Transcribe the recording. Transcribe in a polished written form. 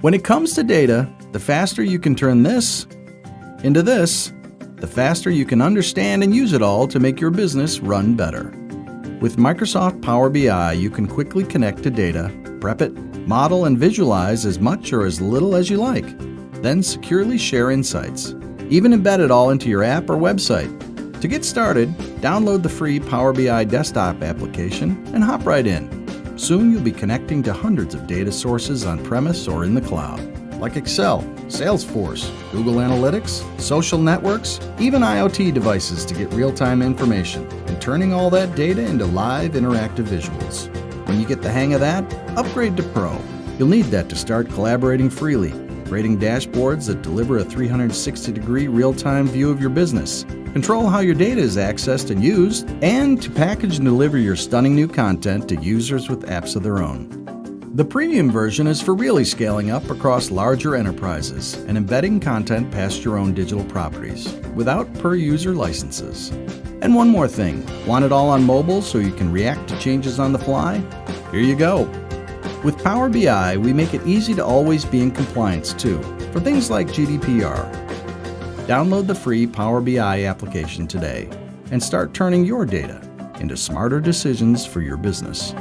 When it comes to data, the faster you can turn this into this, the faster you can understand and use it all to make your business run better. With Microsoft Power BI, you can quickly connect to data, prep it, model and visualize as much or as little as you like, then securely share insights. Even embed it all into your app or website. To get started, download the free Power BI desktop application and hop right in. Soon you'll be connecting to hundreds of data sources on-premise or in the cloud, like Excel, Salesforce, Google Analytics, social networks, even IoT devices to get real-time information, and turning all that data into live interactive visuals. When you get the hang of that, upgrade to Pro. You'll need that to start collaborating freely, creating dashboards that deliver a 360-degree real-time view of your business, control how your data is accessed and used, and to package and deliver your stunning new content to users with apps of their own. The premium version is for really scaling up across larger enterprises and embedding content past your own digital properties without per-user licenses. And one more thing, want it all on mobile so you can react to changes on the fly? Here you go. With Power BI, we make it easy to always be in compliance too, for things like GDPR. Download the free Power BI application today and start turning your data into smarter decisions for your business.